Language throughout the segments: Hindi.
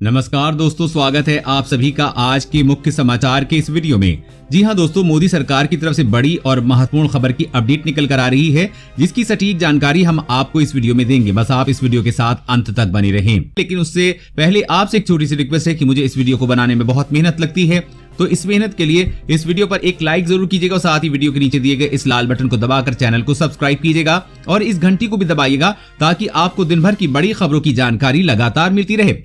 नमस्कार दोस्तों, स्वागत है आप सभी का आज के मुख्य समाचार के इस वीडियो में। जी हां दोस्तों, मोदी सरकार की तरफ से बड़ी और महत्वपूर्ण खबर की अपडेट निकल कर आ रही है, जिसकी सटीक जानकारी हम आपको इस वीडियो में देंगे। बस आप इस वीडियो के साथ अंत तक बने रहें। लेकिन उससे पहले आपसे एक छोटी सी रिक्वेस्ट है कि मुझे इस वीडियो को बनाने में बहुत मेहनत लगती है, तो इस मेहनत के लिए इस वीडियो पर एक लाइक जरूर कीजिएगा और साथ ही वीडियो के नीचे दिए गए इस लाल बटन को दबाकर चैनल को सब्सक्राइब कीजिएगा और इस घंटी को भी दबाइएगा ताकि आपको दिन भर की बड़ी खबरों की जानकारी लगातार मिलती रहे।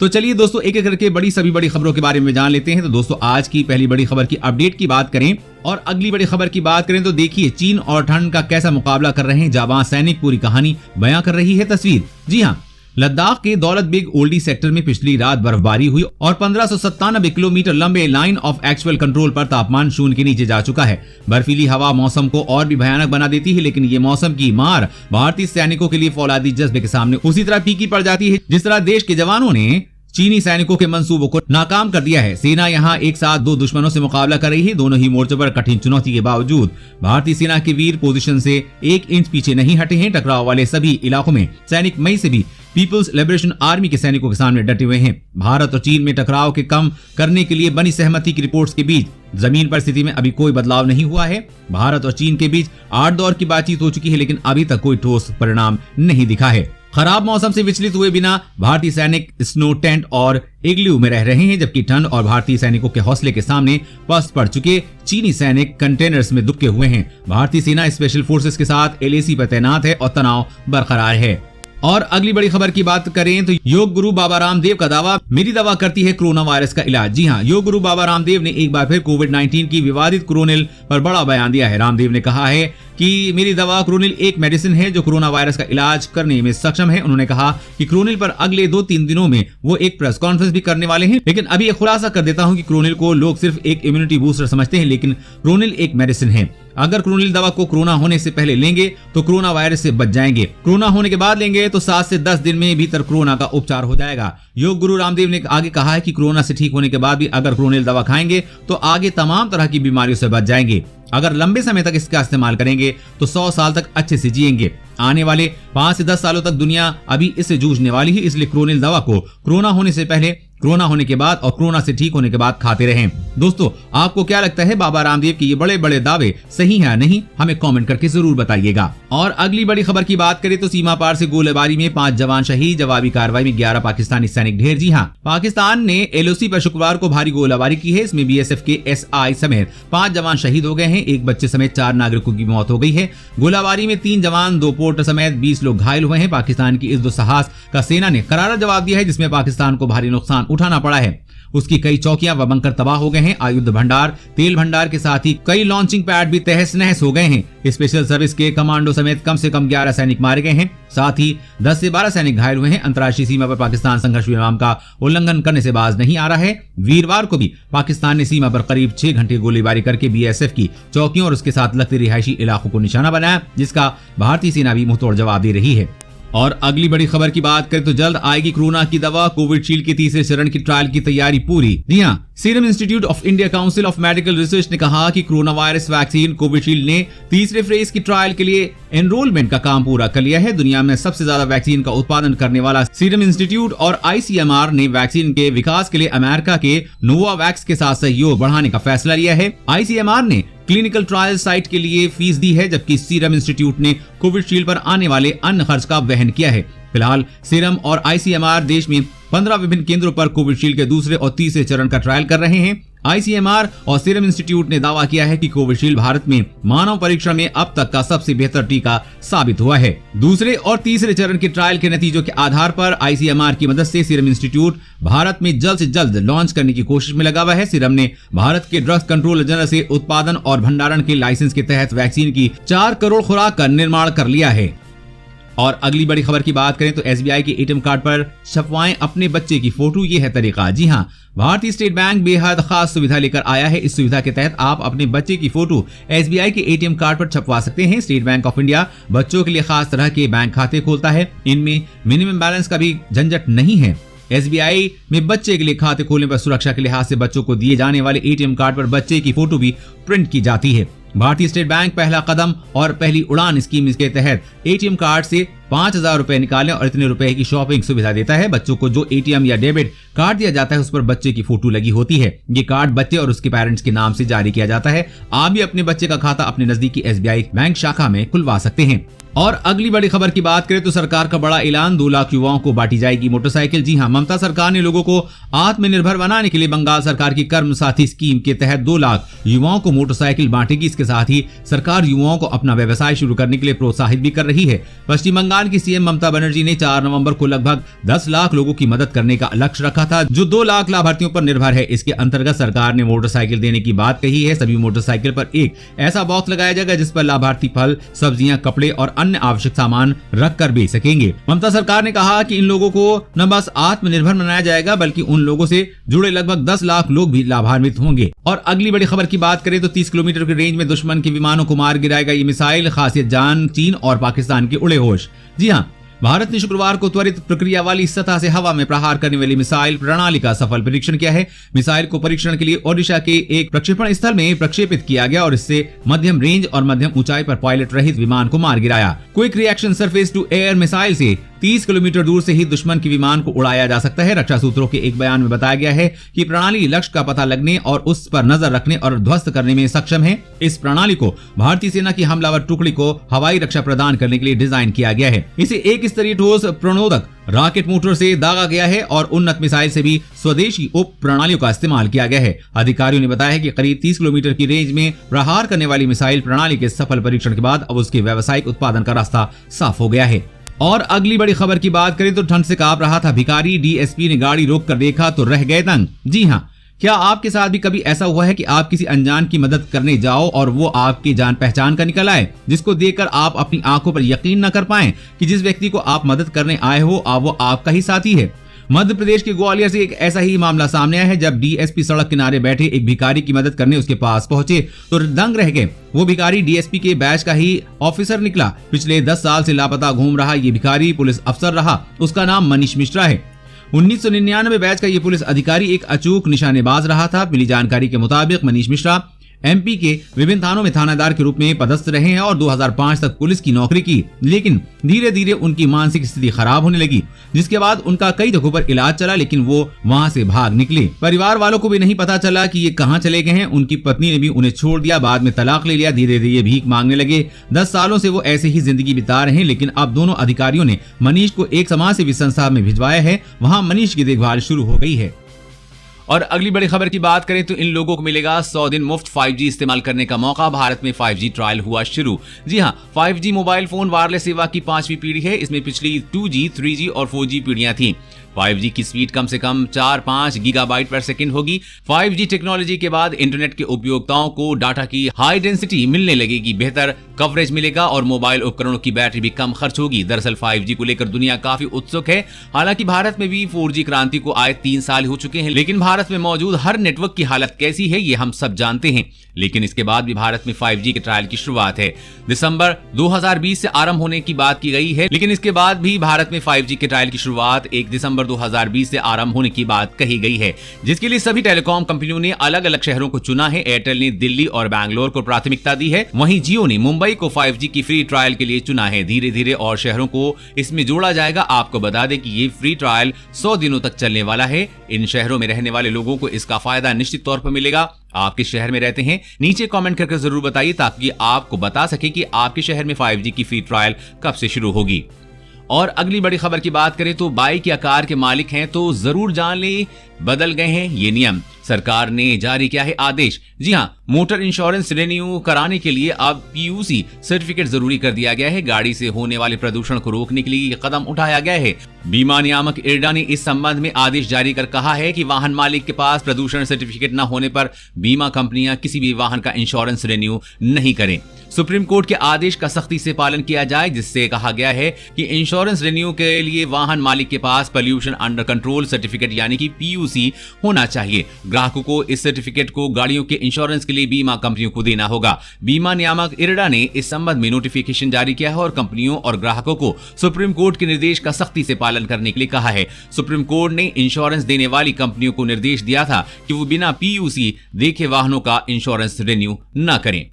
तो चलिए दोस्तों, एक एक करके सभी बड़ी खबरों के बारे में जान लेते हैं। तो दोस्तों, आज की पहली बड़ी खबर की अपडेट की बात करें और अगली बड़ी खबर की बात करें तो देखिए, चीन और ठंड का कैसा मुकाबला कर रहे हैं जाबाज सैनिक, पूरी कहानी बयां कर रही है तस्वीर। जी हां, लद्दाख के दौलत बेग ओल्डी सेक्टर में पिछली रात बर्फबारी हुई और 1597 किलोमीटर लंबे लाइन ऑफ एक्चुअल कंट्रोल पर तापमान शून्य के नीचे जा चुका है। बर्फीली हवा मौसम को और भी भयानक बना देती है, लेकिन ये मौसम की मार भारतीय सैनिकों के लिए फौलादी जज्बे के सामने उसी तरह फीकी पड़ जाती है जिस तरह देश के जवानों ने चीनी सैनिकों के मंसूबों को नाकाम कर दिया है। सेना यहां एक साथ दो दुश्मनों से मुकाबला कर रही है। दोनों ही मोर्चों पर कठिन चुनौती के बावजूद भारतीय सेना के वीर पोजीशन से 1 इंच पीछे नहीं हटे हैं। टकराव वाले सभी इलाकों में सैनिक मई से भी पीपुल्स लिबरेशन आर्मी के सैनिकों के सामने डटे हुए हैं। भारत और चीन में टकराव के कम करने के लिए बनी सहमति की रिपोर्ट्स के बीच जमीन पर स्थिति में अभी कोई बदलाव नहीं हुआ है। भारत और चीन के बीच 8 दौर की बातचीत हो चुकी है, लेकिन अभी तक कोई ठोस परिणाम नहीं दिखा है। खराब मौसम से विचलित हुए बिना भारतीय सैनिक स्नो टेंट और इग्लू में रह रहे हैं, जबकि ठंड और भारतीय सैनिकों के हौसले के सामने पस्त पड़ चुके चीनी सैनिक कंटेनर्स में दुबके हुए हैं। भारतीय सेना स्पेशल फोर्सेस के साथ LAC पर तैनात है और तनाव बरकरार है। और अगली बड़ी खबर की बात करें तो योग गुरु बाबा रामदेव का दावा, मेरी दवा करती है कोरोना वायरस का इलाज। जी हां, योग गुरु बाबा रामदेव ने एक बार फिर कोविड-19 की विवादित क्रोनिल पर बड़ा बयान दिया है। रामदेव ने कहा है कि मेरी दवा क्रोनिल एक मेडिसिन है जो कोरोना वायरस का इलाज करने में सक्षम है। उन्होंने कहा कि क्रोनिल पर अगले 2-3 दिनों में वो एक प्रेस कॉन्फ्रेंस भी करने वाले हैं। लेकिन अभी खुलासा कर देता हूं कि क्रोनिल को लोग सिर्फ एक इम्यूनिटी बूस्टर समझते हैं, लेकिन क्रोनिल एक मेडिसिन है। अगर क्रोनिल दवा को कोरोना होने से पहले लेंगे तो कोरोना वायरस से बच जाएंगे। कोरोना होने के बाद लेंगे तो 7 से 10 दिन में भीतर कोरोना का उपचार हो जाएगा। योग गुरु रामदेव ने आगे कहा है कि कोरोना से ठीक होने के बाद भी अगर क्रोनिल दवा खाएंगे तो आगे तमाम तरह की बीमारियों से बच जाएंगे। अगर लंबे समय तक इसका इस्तेमाल करेंगे तो 100 साल तक अच्छे से जिएंगे। आने वाले 5 से 10 सालों तक दुनिया अभी इससे जूझने वाली है, इसलिए क्रोनिल दवा को कोरोना होने से पहले, कोरोना होने के बाद और कोरोना से ठीक होने के बाद खाते रहें। दोस्तों, आपको क्या लगता है, बाबा रामदेव के ये बड़े बड़े दावे सही है या नहीं? हमें कमेंट करके जरूर बताइएगा। और अगली बड़ी खबर की बात करें तो सीमा पार से गोलीबारी में 5 जवान शहीद, जवाबी कार्रवाई में 11 पाकिस्तानी सैनिक ढेर। जी हाँ, पाकिस्तान ने LOC पर शुक्रवार को भारी गोलीबारी की है। इसमें BSF के SI समेत 5 जवान शहीद हो गए हैं। एक बच्चे समेत 4 नागरिकों की मौत हो गई है। गोलीबारी में 3 जवान, 2 पोर्टर समेत 20 लोग घायल हुए हैं। पाकिस्तान की इस दुस्साहस का सेना ने करारा जवाब दिया है, जिसमें पाकिस्तान को भारी नुकसान उठाना पड़ा है। उसकी कई चौकियां व बंकर तबाह हो गए हैं। आयुध भंडार, तेल भंडार के साथ ही कई लॉन्चिंग पैड भी तहस नहस हो गए हैं। स्पेशल सर्विस के कमांडो समेत कम से कम 11 सैनिक मारे गए हैं। साथ ही 10 से 12 सैनिक घायल हुए हैं। अंतर्राष्ट्रीय सीमा पर पाकिस्तान संघर्ष विराम का उल्लंघन करने से बाज नहीं आ रहा है। वीरवार को भी पाकिस्तान ने सीमा पर करीब 6 घंटे गोलीबारी करके BSF की चौकियों और उसके साथ लगते रिहायशी इलाकों को निशाना बनाया, जिसका भारतीय सेना भी मुंहतोड़ जवाब दे रही है। और अगली बड़ी खबर की बात करें तो जल्द आएगी कोरोना की दवा, कोविशील्ड के तीसरे चरण की ट्रायल की तैयारी पूरी। जी हां, serum institute of India council of medical research ने कहा कि कोरोना वायरस वैक्सीन कोविशील्ड ने तीसरे फेज की ट्रायल के लिए एनरोलमेंट का काम पूरा कर लिया है। दुनिया में सबसे ज्यादा वैक्सीन का उत्पादन करने वाला सीरम इंस्टीट्यूट और ICMR ने वैक्सीन के विकास के लिए अमेरिका के नोवावैक्स के साथ सहयोग बढ़ाने का फैसला लिया है। ICMR ने क्लिनिकल ट्रायल साइट के लिए फीस दी है, जबकि सीरम इंस्टीट्यूट ने कोविशील्ड पर आने वाले अन्य खर्च का वहन किया है। फिलहाल सीरम और ICMR देश में 15 विभिन्न केंद्रों पर कोविशील्ड के दूसरे और तीसरे चरण का ट्रायल कर रहे हैं। ICMR और सीरम इंस्टीट्यूट ने दावा किया है कि कोविशील्ड भारत में मानव परीक्षण में अब तक का सबसे बेहतर टीका साबित हुआ है। दूसरे और तीसरे चरण के ट्रायल के नतीजों के आधार पर ICMR की मदद से सीरम इंस्टीट्यूट भारत में जल्द से जल्द लॉन्च करने की कोशिश में लगा हुआ है। सीरम ने भारत के ड्रग्स कंट्रोलर जनरल से उत्पादन और भंडारण के लाइसेंस के तहत वैक्सीन की 4 करोड़ खुराक का निर्माण कर लिया है। और अगली बड़ी खबर की बात करें तो SBI के ATM कार्ड पर छपवाएं अपने बच्चे की फोटो, ये है तरीका। जी हां, भारतीय स्टेट बैंक बेहद खास सुविधा लेकर आया है। इस सुविधा के तहत आप अपने बच्चे की फोटो SBI के ATM कार्ड पर छपवा सकते हैं। स्टेट बैंक ऑफ इंडिया बच्चों के लिए खास तरह के बैंक खाते खोलता है। इनमें मिनिमम बैलेंस का भी झंझट नहीं है। SBI में बच्चे के लिए खाते खोलने पर सुरक्षा के लिहाज से बच्चों को दिए जाने वाले ATM कार्ड पर बच्चे की फोटो भी प्रिंट की जाती है। भारतीय स्टेट बैंक पहला कदम और पहली उड़ान स्कीम के तहत ATM कार्ड से 5,000 रुपए निकालें और इतने रुपए की शॉपिंग सुविधा देता है। बच्चों को जो ATM या डेबिट कार्ड दिया जाता है उस पर बच्चे की फोटो लगी होती है। ये कार्ड बच्चे और उसके पेरेंट्स के नाम से जारी किया जाता है। आप भी अपने बच्चे का खाता अपने नजदीकी SBI बैंक शाखा में खुलवा सकते हैं। और अगली बड़ी खबर की बात करें तो सरकार का बड़ा ऐलान, 2 लाख युवाओं को बांटी जाएगी मोटरसाइकिल। जी हां, ममता सरकार ने लोगों को आत्मनिर्भर बनाने के लिए बंगाल सरकार की कर्म साथी स्कीम के तहत 2 लाख युवाओं को मोटरसाइकिल बांटेगी। इसके साथ ही सरकार युवाओं को अपना व्यवसाय शुरू करने के लिए प्रोत्साहित भी कर रही है। पश्चिम बंगाल की CM ममता बनर्जी ने 4 नवंबर को लगभग 10 लाख लोगों की मदद करने का लक्ष्य रखा था, जो 2 लाख लाभार्थियों पर निर्भर है। इसके अंतर्गत सरकार ने मोटरसाइकिल देने की बात कही है। सभी मोटरसाइकिल पर एक ऐसा बॉक्स लगाया जाएगा जिस पर लाभार्थी फल, सब्जियां, कपड़े और अन्य आवश्यक सामान रख कर बेच सकेंगे। ममता सरकार ने कहा कि इन लोगों को न बस आत्मनिर्भर बनाया जाएगा बल्कि उन लोगों से जुड़े लगभग 10 लाख लोग भी लाभान्वित होंगे। और अगली बड़ी खबर की बात करें तो 30 किलोमीटर की रेंज में दुश्मन के विमानों को मार गिराएगा ये मिसाइल, खासियत जान चीन और पाकिस्तान के उड़े होश। जी हां, भारत ने शुक्रवार को त्वरित प्रक्रिया वाली सतह से हवा में प्रहार करने वाली मिसाइल प्रणाली का सफल परीक्षण किया है। मिसाइल को परीक्षण के लिए ओडिशा के एक प्रक्षेपण स्थल में प्रक्षेपित किया गया और इससे मध्यम रेंज और मध्यम ऊंचाई पर पायलट रहित विमान को मार गिराया। Quick reaction surface to air missile से 30 किलोमीटर दूर से ही दुश्मन के विमान को उड़ाया जा सकता है। रक्षा सूत्रों के एक बयान में बताया गया है कि प्रणाली लक्ष्य का पता लगने और उस पर नजर रखने और ध्वस्त करने में सक्षम है। इस प्रणाली को भारतीय सेना की हमलावर टुकड़ी को हवाई रक्षा प्रदान करने के लिए डिजाइन किया गया है। इसे एक स्तरीय ठोस प्रणोदक रॉकेट मोटर से दागा गया है और उन्नत मिसाइल से भी स्वदेशी उप प्रणालियों का इस्तेमाल किया गया है। अधिकारियों ने बताया है कि करीब 30 किलोमीटर की रेंज में प्रहार करने वाली मिसाइल प्रणाली के सफल परीक्षण के बाद अब उसके व्यावसायिक उत्पादन का रास्ता साफ हो गया है। और अगली बड़ी खबर की बात करें तो ठंड से कांप रहा था भिखारी, DSP ने गाड़ी रोक कर देखा तो रह गए दंग। जी हां, क्या आपके साथ भी कभी ऐसा हुआ है कि आप किसी अनजान की मदद करने जाओ और वो आपकी जान पहचान का निकल आए, जिसको देखकर आप अपनी आंखों पर यकीन न कर पाएं कि जिस व्यक्ति को आप मदद करने आए हो वो आपका ही साथी है। मध्य प्रदेश के ग्वालियर से एक ऐसा ही मामला सामने आया है। जब DSP सड़क किनारे बैठे एक भिखारी की मदद करने उसके पास पहुंचे तो दंग रह गए। वो भिखारी DSP के बैच का ही ऑफिसर निकला। पिछले 10 साल से लापता घूम रहा ये भिखारी पुलिस अफसर रहा। उसका नाम मनीष मिश्रा है। 1999 बैच का ये पुलिस अधिकारी एक अचूक निशानेबाज रहा था। मिली जानकारी के मुताबिक मनीष मिश्रा MP के विभिन्न थानों में थानादार के रूप में पदस्थ रहे हैं और 2005 तक पुलिस की नौकरी की, लेकिन धीरे धीरे उनकी मानसिक स्थिति खराब होने लगी, जिसके बाद उनका कई जगहों पर इलाज चला, लेकिन वो वहां से भाग निकले। परिवार वालों को भी नहीं पता चला कि ये कहां चले गए हैं। उनकी पत्नी ने भी उन्हें छोड़ दिया, बाद में तलाक ले लिया, धीरे धीरे भीख मांगने लगे। 10 सालों से वो ऐसे ही जिंदगी बिता रहे हैं, लेकिन अब दोनों अधिकारियों ने मनीष को एक समाज सेवी संस्था में भिजवाया है। वहां मनीष की देखभाल शुरू हो गई है। और अगली बड़ी खबर की बात करें तो इन लोगों को मिलेगा 100 दिन मुफ्त 5G इस्तेमाल करने का मौका। भारत में 5G ट्रायल हुआ शुरू। जी हां, 5G मोबाइल फोन वायरलेस सेवा की 5वीं पीढ़ी है। इसमें पिछली 2G, 3G और 4G पीढ़ियां थीं। 5G की स्पीड कम से कम 4-5 गीगाबाइट पर सेकंड होगी। 5G टेक्नोलॉजी के बाद इंटरनेट के उपयोक्ताओं को डाटा की हाई डेंसिटी मिलने लगेगी, बेहतर कवरेज मिलेगा और मोबाइल उपकरणों की बैटरी भी कम खर्च होगी। दरअसल 5G को लेकर दुनिया काफी उत्सुक है। हालांकि भारत में भी 4G क्रांति को आए 3 साल हो चुके हैं, लेकिन भारत में मौजूद हर नेटवर्क की हालत कैसी है ये हम सब जानते हैं। लेकिन इसके बाद भी भारत में 5G के ट्रायल की शुरुआत है। दिसंबर 2020 से आरंभ होने की बात की गई है, लेकिन इसके बाद भी भारत में 5G के ट्रायल की शुरुआत 1 दिसंबर 2020 से आरंभ होने की बात कही गई है, जिसके लिए सभी टेलीकॉम कंपनियों ने अलग अलग शहरों को चुना है। एयरटेल ने दिल्ली और बैंगलोर को प्राथमिकता दी है, वहीं जियो ने मुंबई को 5G की फ्री ट्रायल के लिए चुना है। धीरे धीरे और शहरों को इसमें जोड़ा जाएगा। आपको बता दें कि ये फ्री ट्रायल 100 दिनों तक चलने वाला है। इन शहरों में रहने वाले लोगों को इसका फायदा निश्चित तौर पर मिलेगा। आप किस शहर में रहते हैं नीचे कमेंट करके जरूर बताइए, ताकि आपको बता सके कि आपके शहर में 5G की फ्री ट्रायल कब से शुरू होगी। और अगली बड़ी खबर की बात करें तो बाइक या कार के मालिक हैं तो जरूर जान लें, बदल गए हैं ये नियम। सरकार ने जारी किया है आदेश। जी हां, मोटर इंश्योरेंस रिन्यू कराने के लिए अब PUC सर्टिफिकेट जरूरी कर दिया गया है। गाड़ी से होने वाले प्रदूषण को रोकने के लिए कदम उठाया गया है। बीमा नियामक इरडा ने इस संबंध में आदेश जारी कर कहा है कि वाहन मालिक के पास प्रदूषण सर्टिफिकेट न होने पर बीमा कंपनियां किसी भी वाहन का इंश्योरेंस रिन्यू नहीं करें। सुप्रीम कोर्ट के आदेश का सख्ती से पालन किया जाए, जिससे कहा गया है कि इंश्योरेंस रिन्यू के लिए वाहन मालिक के पास पोल्यूशन अंडर कंट्रोल सर्टिफिकेट यानी कि PUC होना चाहिए। ग्राहकों को इस सर्टिफिकेट को गाड़ियों के इंश्योरेंस के लिए बीमा कंपनियों को देना होगा। बीमा नियामक इरडा ने इस संबंध में नोटिफिकेशन जारी किया है और कंपनियों और ग्राहकों को सुप्रीम कोर्ट के निर्देश का सख्ती से पालन करने के लिए कहा है। सुप्रीम कोर्ट ने इंश्योरेंस देने वाली कंपनियों को निर्देश दिया था कि वो बिना PUC देखे वाहनों का इंश्योरेंस रिन्यू न करें।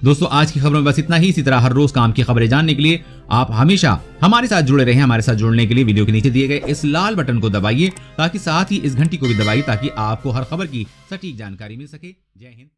दोस्तों आज की खबरों में बस इतना ही। इसी तरह हर रोज काम की खबरें जानने के लिए आप हमेशा हमारे साथ जुड़े रहें। हमारे साथ जुड़ने के लिए वीडियो के नीचे दिए गए इस लाल बटन को दबाइए, ताकि साथ ही इस घंटी को भी दबाइए, ताकि आपको हर खबर की सटीक जानकारी मिल सके। जय हिंद।